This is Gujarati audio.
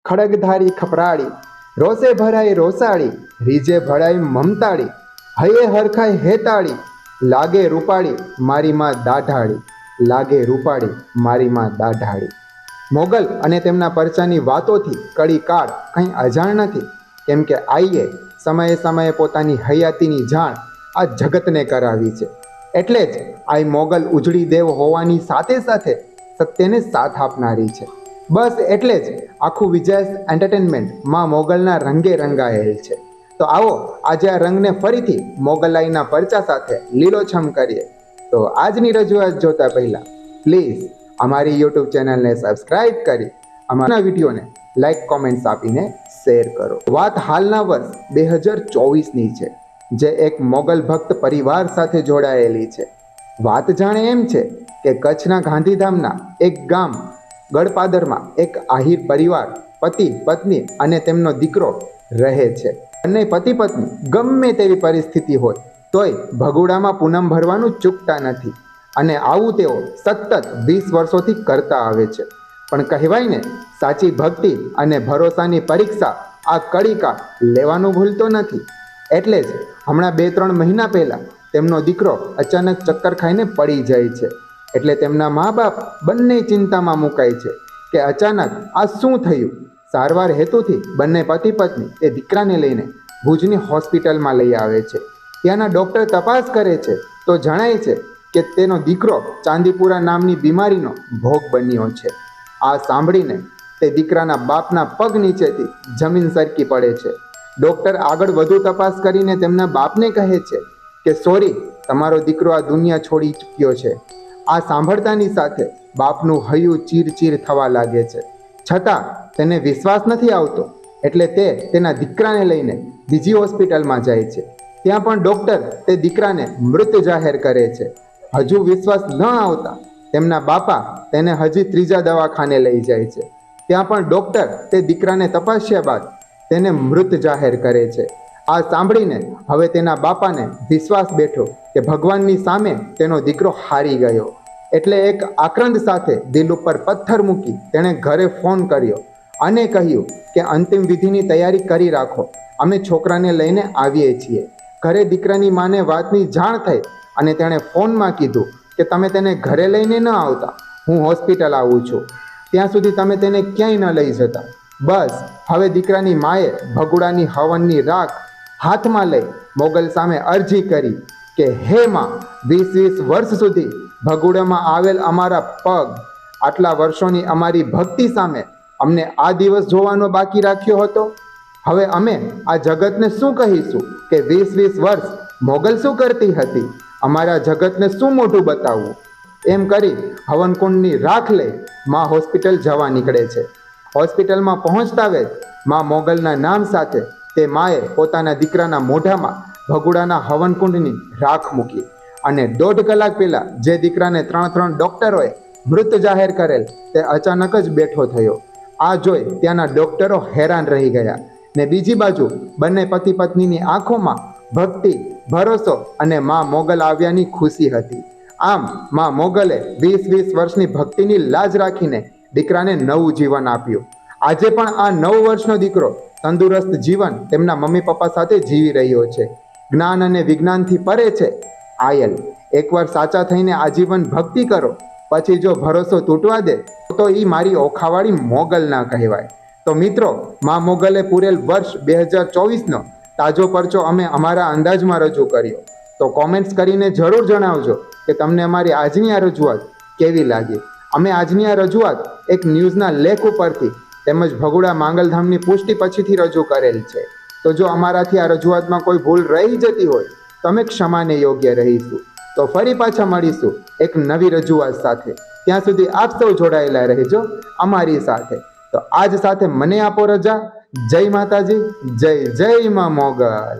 ખડગધારી ખપરાળી, રોષે ભરાય રોસાળી, રીજે ભળાય મમતાળી, હયે હરખાય હેતાળી, લાગે રૂપાળી મારી માં દાઢાળી, લાગે રૂપાળી મારી માં દાઢાળી. મોગલ અને તેમના પરચાની વાતોથી કડી કાળ કંઈ અજાણ નથી, કેમ કે આઈએ સમયે સમયે પોતાની હયાતીની જાણ આ જગતને કરાવી છે. એટલે જ આ મોગલ ઉજળી દેવ હોવાની સાથે સાથે સત્યને સાથ આપનારી છે. બસ એટલે જ આખું વિજયસ એન્ટરટેનમેન્ટ માં મોગલના રંગે રંગાયેલ છે. તો આવો આજે આ રંગને ફરીથી મોગલાઈના પરચા સાથે લીલોછમ કરીએ. તો આજની રજૂઆત જોતા પહેલા પ્લીઝ અમારી યુટ્યુબ ચેનલને સબસ્ક્રાઇબ કરી અમારા વિડીયોને લાઈક કોમેન્ટ્સ આપીને શેર કરો. વાત હાલના વર્ષ 2024ની છે, જે એક મોગલ ભક્ત પરિવાર સાથે જોડાયેલી છે. વાત જાણે એમ છે કે કચ્છના ગાંધીધામના એક ગામ ગળપાદરમાં એક આહિર પરિવાર પતિ પત્ની અને તેમનો દીકરો રહે છે. બંને પતિ પત્ની ગમે તેવી પરિસ્થિતિ હોય તોય ભગોડામાં પૂનમ ભરવાનું ચૂકતા નથી, અને આવું તેઓ સતત 20 વર્ષોથી કરતા આવે છે. પણ કહેવાય ને, સાચી ભક્તિ અને ભરોસાની પરીક્ષા આ કડીકા લેવાનું ભૂલતો નથી. એટલે જ હમણાં 2-3 મહિના પહેલાં તેમનો દીકરો અચાનક ચક્કર ખાઈને પડી જાય છે. એટલે તેમના મા બાપ બંને ચિંતામાં મુકાય છે કે અચાનક આ શું થયું. સારવાર હેતુથી બંને પતિ પત્ની તે દીકરાને લઈને ભુજની હોસ્પિટલમાં લઈ આવે છે. ત્યાંના ડૉક્ટર તપાસ કરે છે તો જણાય છે કે તેનો દીકરો ચાંદીપુરા નામની બીમારીનો ભોગ બન્યો છે. આ સાંભળીને તે દીકરાના બાપના પગ નીચેથી જમીન સરકી પડે છે. ડૉક્ટર આગળ વધુ તપાસ કરીને તેમના બાપને કહે છે કે સોરી, તમારો દીકરો આ દુનિયા છોડી ચૂક્યો છે. આ સાંભળતાની સાથે બાપનું હૈયું ચીરચીર થવા લાગે છે, છતાં તેને વિશ્વાસ નથી આવતો. એટલે તે તેના દીકરાને લઈને બીજી હોસ્પિટલમાં જાય છે. ત્યાં પણ ડૉક્ટર તે દીકરાને મૃત જાહેર કરે છે. હજુ વિશ્વાસ ન આવતા તેમના બાપા તેને હજી 3જા દવાખાને લઈ જાય છે. ત્યાં પણ ડૉક્ટર તે દીકરાને તપાસ્યા બાદ તેને મૃત જાહેર કરે છે. આ સાંભળીને હવે તેના બાપાને વિશ્વાસ બેઠો કે ભગવાનની સામે તેનો દીકરો હારી ગયો. એટલે એક આક્રંદ સાથે દિલ ઉપર પથ્થર મૂકી તેણે ઘરે ફોન કર્યો અને કહ્યું કે અંતિમ વિધિની તૈયારી કરી રાખો, અમે છોકરાને લઈને આવીએ છીએ. ઘરે દીકરાની માને વાતની જાણ થઈ અને તેણે ફોનમાં કીધું કે તમે તેને ઘરે લઈને ન આવતા, હું હોસ્પિટલ આવું છું, ત્યાં સુધી તમે તેને ક્યાંય ન લઈ જતા. બસ હવે દીકરાની માએ ભગુડાની હવનની રાખ હાથમાં લઈ મોગલ સામે અરજી કરી કે હે માં, 20 વર્ષ સુધી ભગુડામાં આવેલ અમારા પગ, આટલા વર્ષોની અમારી ભક્તિ સામે અમને આ દિવસ જોવાનો બાકી રાખ્યો હતો. હવે અમે આ જગતને શું કહીશું કે 20 વર્ષ મોગલ શું કરતી હતી, અમારા જગતને શું મોઢું બતાવવું. એમ કરી હવનકુંડની રાખ લઈ માં હોસ્પિટલ જવા નીકળે છે. હોસ્પિટલમાં પહોંચતા વેત માં મોગલના નામ સાથે તે માએ પોતાના દીકરાના મોઢામાં ભગુડાના હવનકુંડની રાખ મૂકી અને 1.5 કલાક પહેલાં જે દીકરાને 3 ડૉક્ટરોએ મૃત જાહેર કરેલ તે અચાનક જ બેઠો થયો. આ જોઈ ત્યાંના ડૉક્ટરો હેરાન રહી ગયા ને બીજી બાજુ બંને પતિ પત્નીની આંખોમાં ભક્તિ, ભરોસો અને માં મોગલ આવ્યાની ખુશી હતી. આમ માં મોગલે 20 વર્ષની ભક્તિની લાજ રાખીને દીકરાને નવું જીવન આપ્યું. આજે પણ આ 9 વર્ષનો દીકરો તંદુરસ્ત જીવન તેમના મમ્મી પપ્પા સાથે જીવી રહ્યો છે. જ્ઞાન અને વિજ્ઞાનથી પરે છે. આયલ, એકવાર સાચા થઈને આજીવન ભક્તિ કરો, પછી જો ભરોસો તૂટવા દે તો એ મારી ઓખાવાળી મોગલ ના કહેવાય. તો મિત્રો, માં મોગલે પૂરેલ વર્ષ 2024નો તાજો પરચો અમે અમારા અંદાજમાં રજૂ કર્યો. તો કોમેન્ટ્સ કરીને જરૂર જણાવજો કે તમને અમારી આજની આ રજૂઆત કેવી લાગી. અમે આજની આ રજૂઆત એક ન્યૂઝના લેખ ઉપરથી તેમજ ભગુડા માંગલધામની પુષ્ટિ પછીથી રજૂ કરેલ છે. તો જો અમારાથી આ રજૂઆતમાં કોઈ ભૂલ રહી જતી હોય તો અમે ક્ષમાને યોગ્ય રહીશું. તો ફરી પાછા મળીશું એક નવી રજૂઆત સાથે. ત્યાં સુધી આપ સૌ જોડાયેલા રહેજો અમારી સાથે. તો આજ સાથે મને આપો રજા. જય માતાજી, જય જય માં મોગલ.